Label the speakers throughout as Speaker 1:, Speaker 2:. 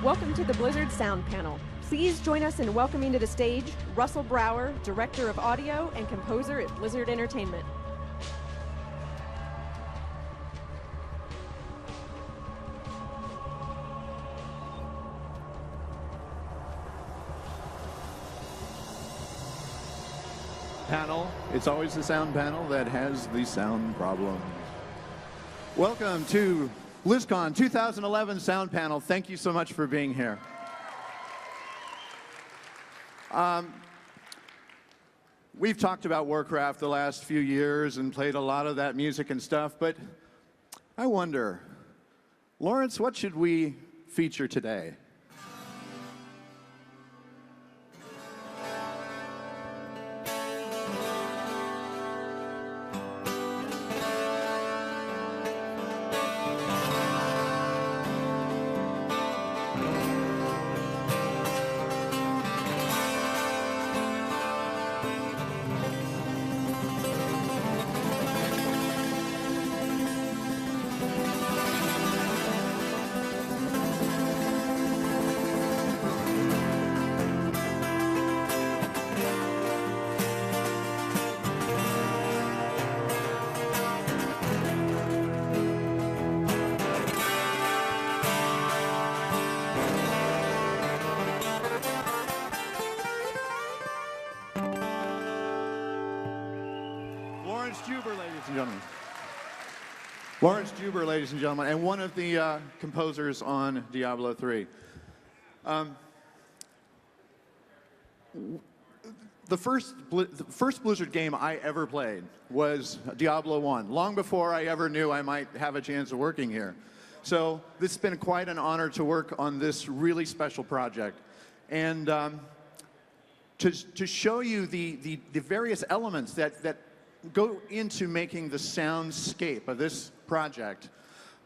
Speaker 1: Welcome to the Blizzard Sound Panel. Please join us in welcoming to the stage Russell Brower, Director of Audio and Composer at Blizzard Entertainment.
Speaker 2: Panel. It's always the sound panel that has the sound problem. Welcome to Blizzcon 2011 Sound Panel. Thank you so much for being here. We've talked about Warcraft the last few years and played a lot of that music and stuff, but I wonder, Lawrence, what should we feature today? Lawrence Juber, ladies and gentlemen, and one of the composers on Diablo 3. The first Blizzard game I ever played was Diablo 1, long before I ever knew I might have a chance of working here. So this has been quite an honor to work on this really special project. And to show you the various elements that go into making the soundscape of this project,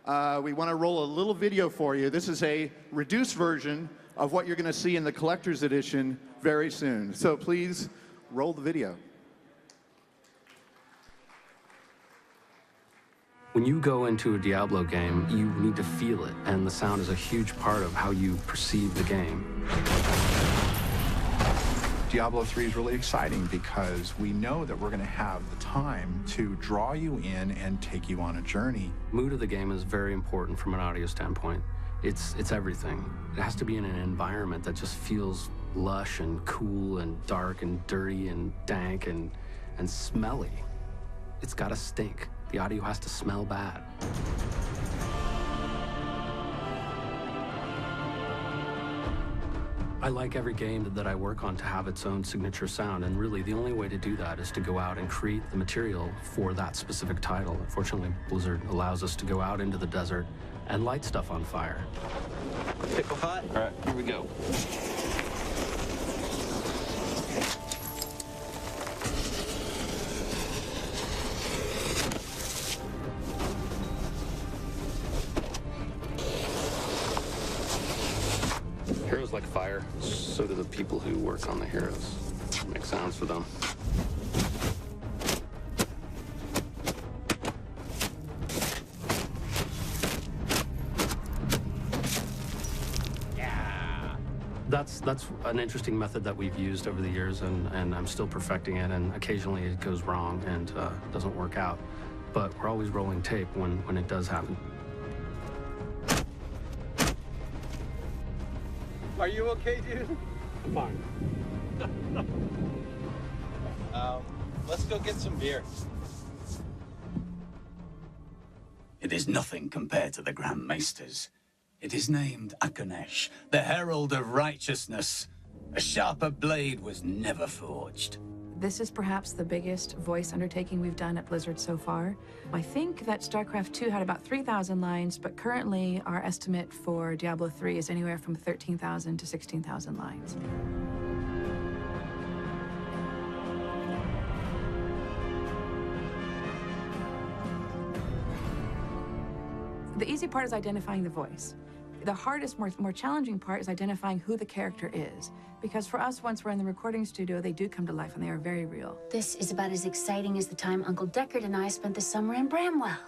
Speaker 2: we want to roll a little video for you. This is a reduced version of what you're going to see in the collector's edition very soon. So please roll the video.
Speaker 3: When you go into a Diablo game, you need to feel it, and the sound is a huge part of how you perceive the game.
Speaker 4: Diablo 3 is really exciting because we know that we're going to have the time to draw you in and take you on a journey.
Speaker 3: Mood of the game is very important from an audio standpoint. It's everything. It has to be in an environment that just feels lush and cool and dark and dirty and dank and smelly. It's got to stink. The audio has to smell bad. I like every game that I work on to have its own signature sound, and really the only way to do that is to go out and create the material for that specific title. Fortunately, Blizzard allows us to go out into the desert and light stuff on fire.
Speaker 5: Pickle hot?
Speaker 3: All right, here we go. Heroes like fire, so do the people who work on the heroes. Make sounds for them.
Speaker 5: Yeah.
Speaker 3: That's an interesting method that we've used over the years, and I'm still perfecting it, and occasionally it goes wrong and doesn't work out. But we're always rolling tape when it does happen.
Speaker 5: Are you okay, dude?
Speaker 3: I'm fine.
Speaker 5: Let's go get some beer.
Speaker 6: It is nothing compared to the Grand Maesters. It is named Akanesh, the Herald of Righteousness. A sharper blade was never forged.
Speaker 7: This is perhaps the biggest voice undertaking we've done at Blizzard so far. I think that StarCraft 2 had about 3,000 lines, but currently our estimate for Diablo 3 is anywhere from 13,000 to 16,000 lines. The easy part is identifying the voice. The hardest, more challenging part is identifying who the character is. Because for us, once we're in the recording studio, they do come to life and they are very real.
Speaker 8: This is about as exciting as the time Uncle Deckard and I spent the summer in Bramwell.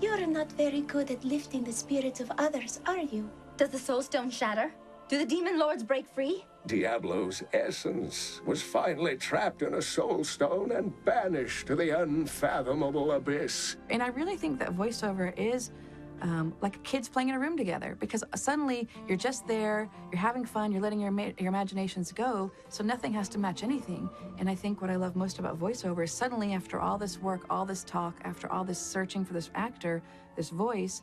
Speaker 9: You're not very good at lifting the spirits of others, are you?
Speaker 8: Does the soul stone shatter?
Speaker 9: Do the demon lords break free?
Speaker 10: Diablo's essence was finally trapped in a soul stone and banished to the unfathomable abyss.
Speaker 7: And I really think that voiceover is like kids playing in a room together, because suddenly you're just there, you're having fun, you're letting your imaginations go, so nothing has to match anything. And I think what I love most about voiceover is suddenly, after all this work, all this talk, after all this searching for this actor, this voice,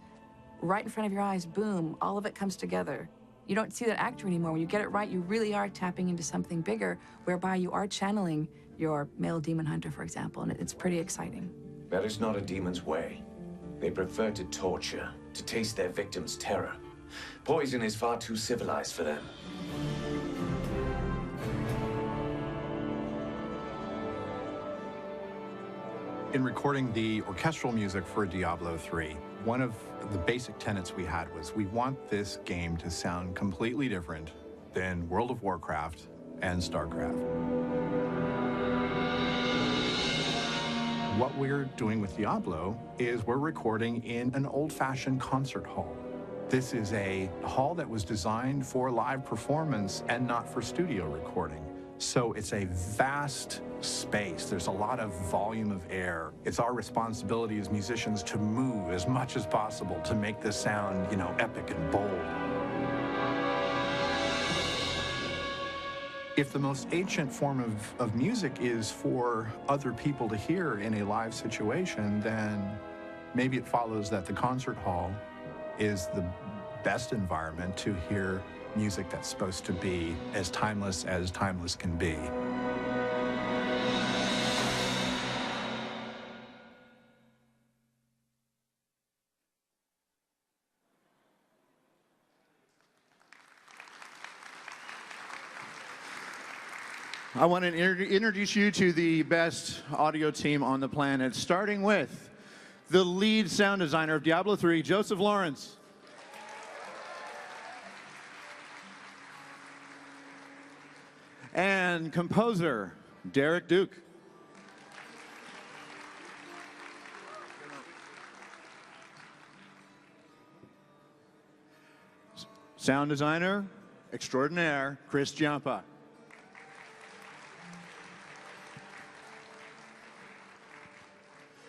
Speaker 7: right in front of your eyes, boom, all of it comes together. You don't see that actor anymore. When you get it right, you really are tapping into something bigger, whereby you are channeling your male demon hunter, for example, and it's pretty exciting.
Speaker 11: That is not a demon's way. They prefer to torture, to taste their victims' terror. Poison is far too civilized for them.
Speaker 4: In recording the orchestral music for Diablo 3, one of the basic tenets we had was we want this game to sound completely different than World of Warcraft and StarCraft. What we're doing with Diablo is we're recording in an old-fashioned concert hall. This is a hall that was designed for live performance and not for studio recording. So it's a vast space. There's a lot of volume of air. It's our responsibility as musicians to move as much as possible to make this sound, epic and bold. If the most ancient form of music is for other people to hear in a live situation, then maybe it follows that the concert hall is the best environment to hear music that's supposed to be as timeless can be.
Speaker 2: I want to introduce you to the best audio team on the planet, starting with the lead sound designer of Diablo 3, Joseph Lawrence. And composer, Derek Duke. Sound designer extraordinaire, Chris Giampa.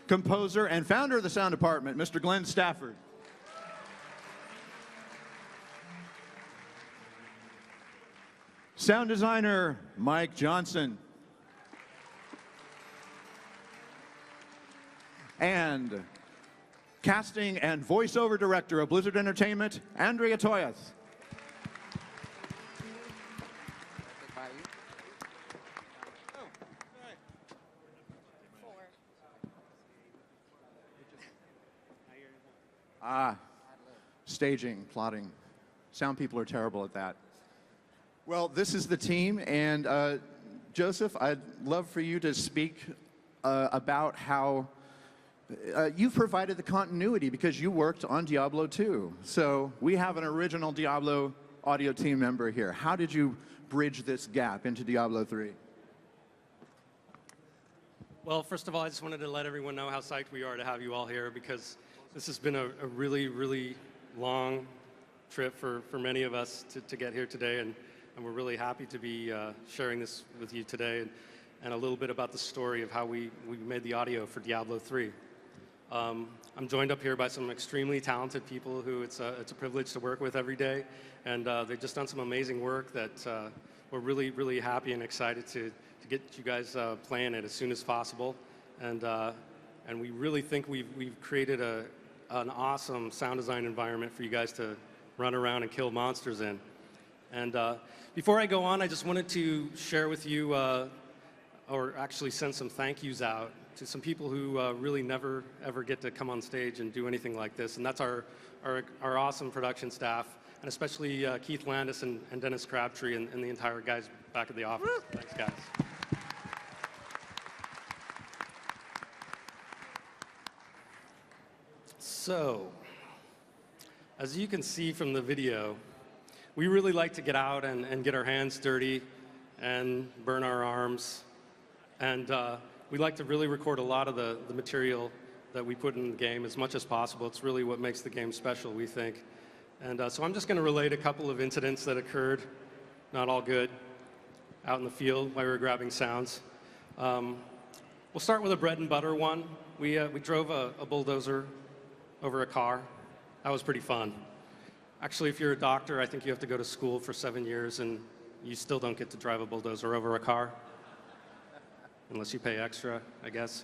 Speaker 2: Composer and founder of the sound department, Mr. Glenn Stafford. Sound designer, Mike Johnson. And casting and voiceover director of Blizzard Entertainment, Andrea Toyas. Staging, plotting. Sound people are terrible at that. Well, this is the team, and Joseph, I'd love for you to speak about how you've provided the continuity because you worked on Diablo 2. So we have an original Diablo audio team member here. How did you bridge this gap into Diablo 3?
Speaker 12: Well, first of all, I just wanted to let everyone know how psyched we are to have you all here, because this has been a really, really long trip for many of us to get here today, and we're really happy to be sharing this with you today, and a little bit about the story of how we made the audio for Diablo 3. I'm joined up here by some extremely talented people who it's a privilege to work with every day, and they've just done some amazing work that we're really, really happy and excited to get you guys playing it as soon as possible, and we really think we've created an awesome sound design environment for you guys to run around and kill monsters in. And before I go on, I just wanted to share with you, or actually send some thank yous out to some people who really never ever get to come on stage and do anything like this, and that's our awesome production staff, and especially Keith Landis and Dennis Crabtree and the entire guys back at the office. Thanks, guys. So, as you can see from the video, we really like to get out and get our hands dirty and burn our arms. And we like to really record a lot of the material that we put in the game as much as possible. It's really what makes the game special, we think. And so I'm just going to relate a couple of incidents that occurred, not all good, out in the field while we were grabbing sounds. We'll start with a bread and butter one. We drove a bulldozer over a car. That was pretty fun. Actually, if you're a doctor, I think you have to go to school for 7 years, and you still don't get to drive a bulldozer over a car, unless you pay extra, I guess.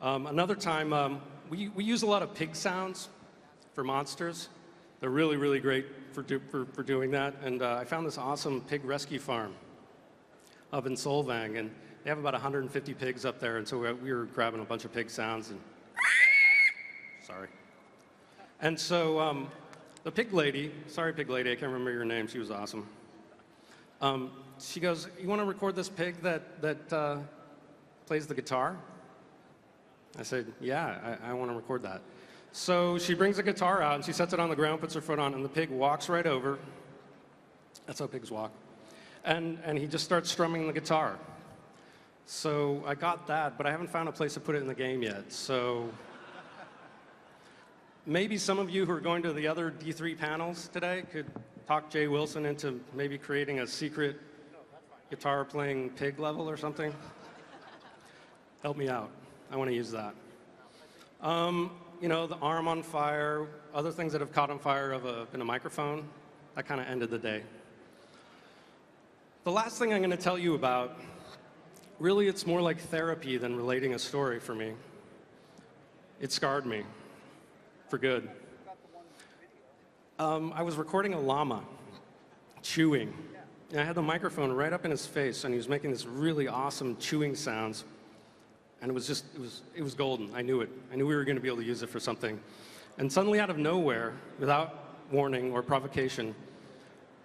Speaker 12: Another time, we use a lot of pig sounds for monsters. They're really, really great for doing that. And I found this awesome pig rescue farm up in Solvang, and they have about 150 pigs up there, and so we were grabbing a bunch of pig sounds and sorry. And so the pig lady, sorry pig lady, I can't remember your name, she was awesome. She goes, "You want to record this pig that plays the guitar?" I said, "Yeah, I want to record that." So she brings the guitar out and she sets it on the ground, puts her foot on, and the pig walks right over. That's how pigs walk. And he just starts strumming the guitar. So I got that, but I haven't found a place to put it in the game yet. So maybe some of you who are going to the other D3 panels today could talk Jay Wilson into maybe creating a secret guitar-playing pig level or something. Help me out. I want to use that. You know, the arm on fire, other things that have caught on fire have been a microphone. That kind of ended the day. The last thing I'm going to tell you about, really it's more like therapy than relating a story for me. It scarred me, for good. I was recording a llama chewing, and I had the microphone right up in his face, and he was making this really awesome chewing sounds. And it was golden. I knew it. I knew we were going to be able to use it for something. And suddenly, out of nowhere, without warning or provocation,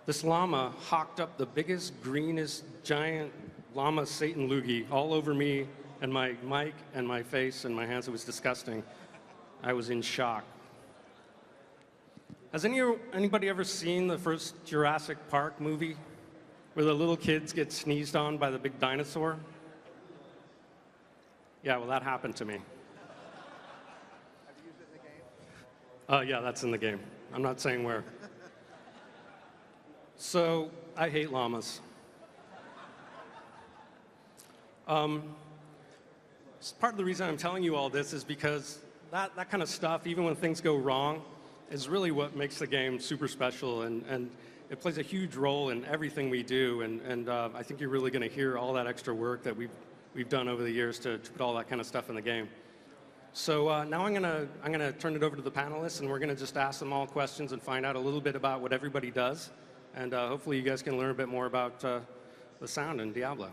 Speaker 12: this llama hawked up the biggest, greenest, giant llama Satan loogie all over me and my mic and my face and my hands. It was disgusting. I was in shock. Has anybody ever seen the first Jurassic Park movie where the little kids get sneezed on by the big dinosaur? Yeah, well, that happened to me. Have you used it in the game? Yeah, that's in the game. I'm not saying where. So, I hate llamas. Part of the reason I'm telling you all this is because that kind of stuff, even when things go wrong, is really what makes the game super special, and it plays a huge role in everything we do, and I think you're really going to hear all that extra work that we've done over the years to put all that kind of stuff in the game. So now I'm gonna turn it over to the panelists, and we're gonna just ask them all questions and find out a little bit about what everybody does, and hopefully you guys can learn a bit more about the sound in Diablo.